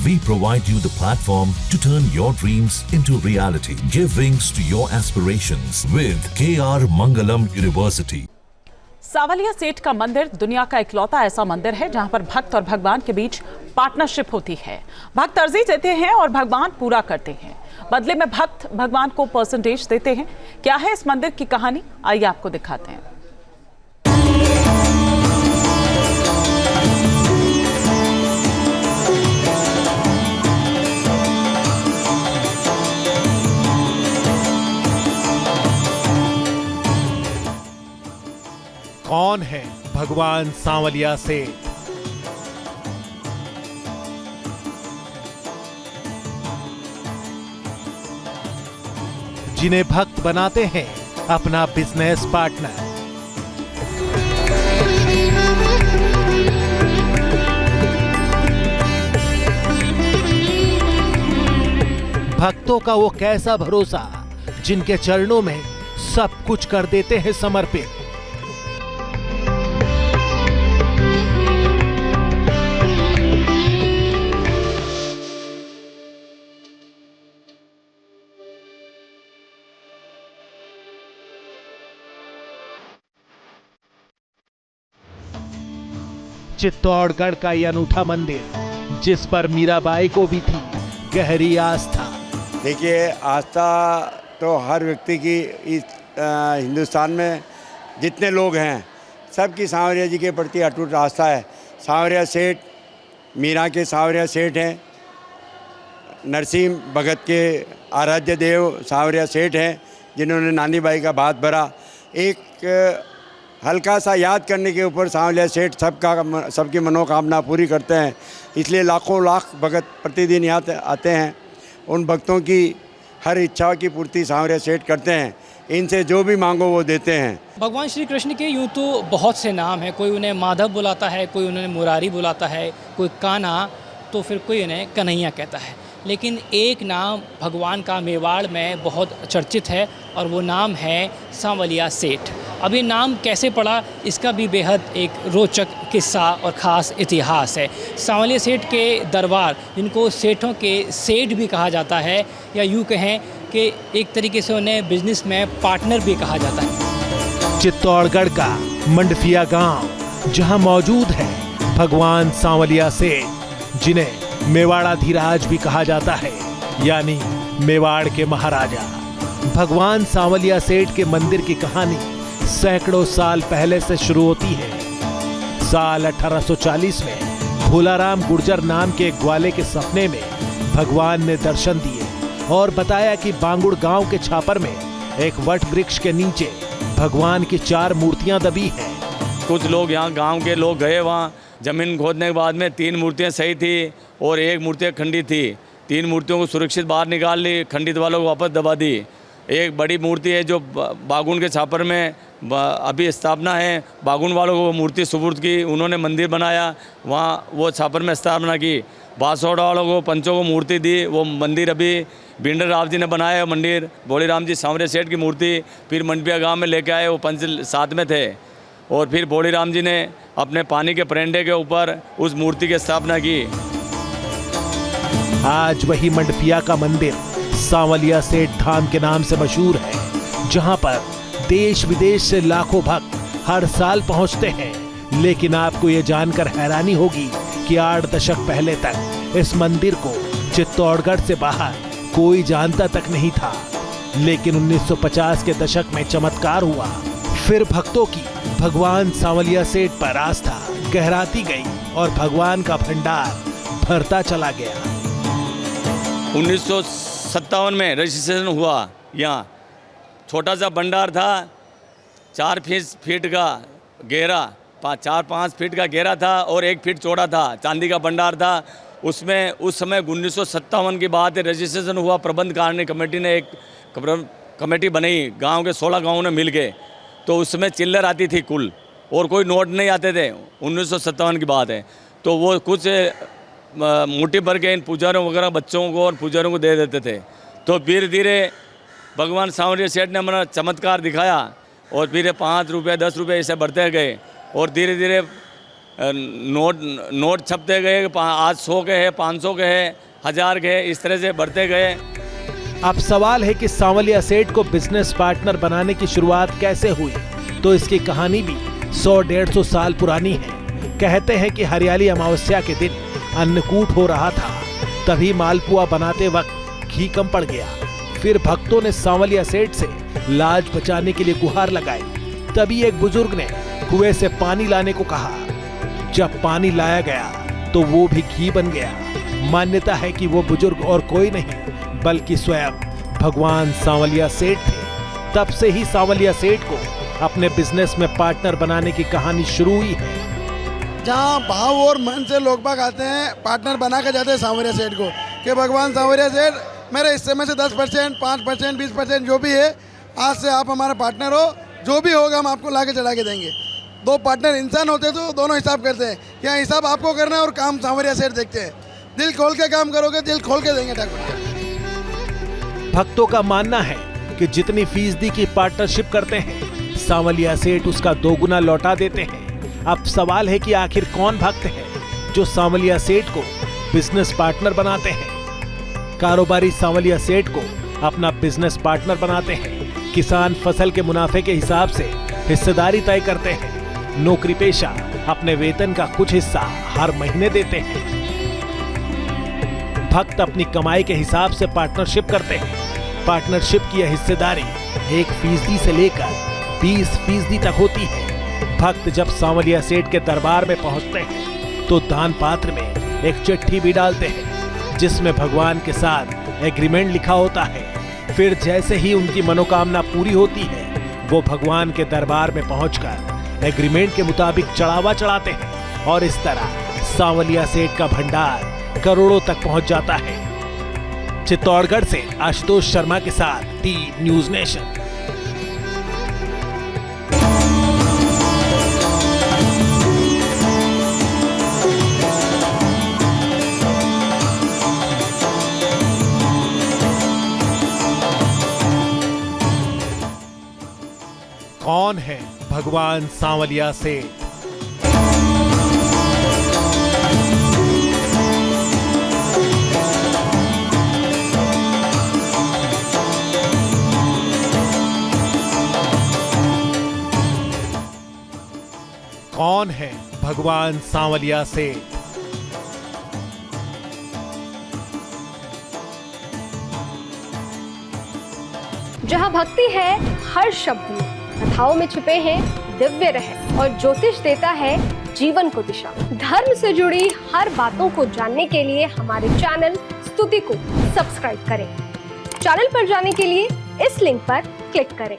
We provide you the platform to turn your dreams into reality. Give wings to your aspirations with KR Mangalam University. Sanwaliya सेठ का मंदिर दुनिया का इकलौता ऐसा मंदिर है जहां पर भक्त और भगवान के बीच पार्टनरशिप होती है। भक्त अर्जी देते हैं और भगवान पूरा करते हैं। बदले में भक्त भगवान को परसेंटेज देते हैं। क्या है इस मंदिर की कहानी, आइए आपको दिखाते हैं। कौन है भगवान सांवलिया सेठ? जिन्हें भक्त बनाते हैं अपना बिजनेस पार्टनर। भक्तों का वो कैसा भरोसा जिनके चरणों में सब कुछ कर देते हैं समर्पित। चित्तौड़गढ़ का यह अनूठा मंदिर जिस पर मीराबाई को भी थी गहरी आस्था। देखिए, आस्था तो हर व्यक्ति की इस हिंदुस्तान में जितने लोग हैं सबकी सांवरिया जी के प्रति अटूट आस्था है। सांवरिया सेठ मीरा के सांवरिया सेठ हैं, नरसिंह भगत के आराध्य देव सांवरिया सेठ हैं जिन्होंने नानी बाई का भात भरा। एक हल्का सा याद करने के ऊपर सांवलिया सेठ सबकी मनोकामना पूरी करते हैं, इसलिए लाखों लाख भक्त प्रतिदिन यहाँ आते हैं। उन भक्तों की हर इच्छा की पूर्ति सांवलिया सेठ करते हैं। इनसे जो भी मांगो वो देते हैं। भगवान श्री कृष्ण के यूँ तो बहुत से नाम हैं, कोई उन्हें माधव बुलाता है, कोई उन्हें मुरारी बुलाता है, कोई कान्हा, तो फिर कोई उन्हें कन्हैया कहता है। लेकिन एक नाम भगवान का मेवाड़ में बहुत चर्चित है और वो नाम है सांवलिया सेठ। अब ये नाम कैसे पड़ा, इसका भी बेहद एक रोचक किस्सा और ख़ास इतिहास है। सांवलिया सेठ के दरबार, जिनको सेठों के सेठ भी कहा जाता है, या यूँ कहें कि एक तरीके से उन्हें बिजनेस में पार्टनर भी कहा जाता है। चित्तौड़गढ़ का मंडफिया गांव जहां मौजूद है भगवान सांवलिया सेठ, जिन्हें मेवाड़ाधीराज भी कहा जाता है, यानी मेवाड़ के महाराजा। भगवान सांवलिया सेठ के मंदिर की कहानी सैकड़ों साल पहले से शुरू होती है। साल 1840 में भोलाराम गुर्जर नाम के एक ग्वाले के सपने में भगवान ने दर्शन दिए और बताया कि बांगुड़ गांव के छापर में एक वट वृक्ष के नीचे भगवान की 4 मूर्तियां दबी हैं। कुछ लोग यहाँ गांव के लोग गए, वहाँ जमीन खोदने के बाद में 3 मूर्तियाँ सही थी और 1 मूर्ति खंडित थी। 3 मूर्तियों को सुरक्षित बाहर निकाल ली, खंडित वालों को वापस दबा दी। एक बड़ी मूर्ति है जो बागुन के छापर में अभी स्थापना है। बागुन वालों को वो मूर्ति सुपुर्द की, उन्होंने मंदिर बनाया, वहाँ वो छापर में स्थापना की। बासोड़ा वालों को पंचों को मूर्ति दी, वो मंदिर अभी भिंडर राव जी ने बनाया मंदिर। भोलीराम जी सांवरिया सेठ की मूर्ति फिर मंडपिया गाँव में लेके आए, वो पंच साथ में थे। और फिर भोलीराम जी ने अपने पानी के परेंडे के ऊपर उस मूर्ति की स्थापना की। आज वही मंडपिया का मंदिर सांवलिया सेठ धाम के नाम से मशहूर है, जहां पर देश विदेश से लाखों भक्त हर साल पहुंचते हैं। लेकिन आपको यह जानकर हैरानी होगी कि 8 दशक पहले तक इस मंदिर को चित्तौड़गढ़ से बाहर कोई जानता तक नहीं था। लेकिन 1950 के दशक में चमत्कार हुआ। फिर भक्तों की भगवान सांवलिया सेठ पर आस्था गहराती गई और भगवान का भंडार भरता चला गया। 1957 में रजिस्ट्रेशन हुआ। यहाँ छोटा सा भंडार था, 4 फीट का गहरा, 4-5 फीट का गहरा था और 1 फीट चौड़ा था। चांदी का भंडार था। उसमें उस समय 1957 की बात है, रजिस्ट्रेशन हुआ। प्रबंध कारणीय कमेटी ने एक कमेटी बनाई, गांव के 16 गांवों ने मिल के। तो उसमें चिल्लर आती थी कुल, और कोई नोट नहीं आते थे। 1957 की बात है। तो वो कुछ मुट्ठी भर के इन पुजारियों वगैरह बच्चों को और पुजारियों को दे देते थे। तो धीरे धीरे भगवान सांवरिया सेठ ने अपना चमत्कार दिखाया और फिर 5 रुपये 10 रुपये ऐसे बढ़ते गए। और धीरे धीरे नोट छपते गए, आज 100 के है, 500 के है, 1000 के है, इस तरह से बढ़ते गए। अब सवाल है कि सांवलिया सेठ को बिजनेस पार्टनर बनाने की शुरुआत कैसे हुई। तो इसकी कहानी भी 100-150 साल पुरानी है। कहते हैं कि हरियाली अमावस्या के दिन अन्नकूट हो रहा था, तभी मालपुआ बनाते वक्त घी कम पड़ गया। फिर भक्तों ने सांवलिया सेठ से लाज बचाने के लिए गुहार लगाई। तभी एक बुजुर्ग ने कुएं से पानी लाने को कहा। जब पानी लाया गया तो वो भी घी बन गया। मान्यता है कि वो बुजुर्ग और कोई नहीं बल्कि स्वयं भगवान सांवलिया सेठ थे। तब से ही सांवलिया सेठ को अपने बिजनेस में पार्टनर बनाने की कहानी शुरू हुई है। जहाँ भाव और मन से लोग बाग आते हैं, पार्टनर बना के जाते हैं सांवलिया सेठ को कि भगवान सांवलिया सेठ मेरे हिस्से में से 10%, 5%, 20% जो भी है, आज से आप हमारा पार्टनर हो, जो भी होगा हम आपको ला के चढ़ा के देंगे। दो पार्टनर इंसान होते तो दोनों हिसाब करते हैं। यहाँ हिसाब आपको करना है और काम सांवलिया सेठ देखते हैं। दिल खोल के काम करोगे, दिल खोल के देंगे ठाकुर। भक्तों का मानना है कि जितनी फीसदी की पार्टनरशिप करते हैं, सांवलिया सेठ उसका 2 गुना लौटा देते हैं। अब सवाल है कि आखिर कौन भक्त है जो सांवलिया सेठ को बिजनेस पार्टनर बनाते हैं। कारोबारी सांवलिया सेठ को अपना बिजनेस पार्टनर बनाते हैं। किसान फसल के मुनाफे के हिसाब से हिस्सेदारी तय करते हैं। नौकरी पेशा अपने वेतन का कुछ हिस्सा हर महीने देते हैं। भक्त अपनी कमाई के हिसाब से पार्टनरशिप करते हैं। पार्टनरशिप की यह हिस्सेदारी 1% से लेकर 20% तक होती है। भक्त जब सांवलिया सेठ के दरबार में पहुंचते हैं तो दान पात्र में एक चिट्ठी भी डालते हैं जिसमें भगवान के साथ एग्रीमेंट लिखा होता है। फिर जैसे ही उनकी मनोकामना पूरी होती है, वो भगवान के दरबार में पहुंचकर एग्रीमेंट के मुताबिक चढ़ावा चढ़ाते हैं और इस तरह सांवलिया सेठ का भंडार करोड़ों तक पहुंच जाता है। चित्तौड़गढ़ से आशुतोष शर्मा के साथ टी न्यूज़ नेशन। कौन है भगवान सांवलिया सेठ? कौन है भगवान सांवलिया सेठ? जहाँ भक्ति है हर शब्द में, कथाओं में छुपे हैं दिव्य रहस्य और ज्योतिष देता है जीवन को दिशा। धर्म से जुड़ी हर बातों को जानने के लिए हमारे चैनल स्तुति को सब्सक्राइब करें। चैनल पर जाने के लिए इस लिंक पर क्लिक करें।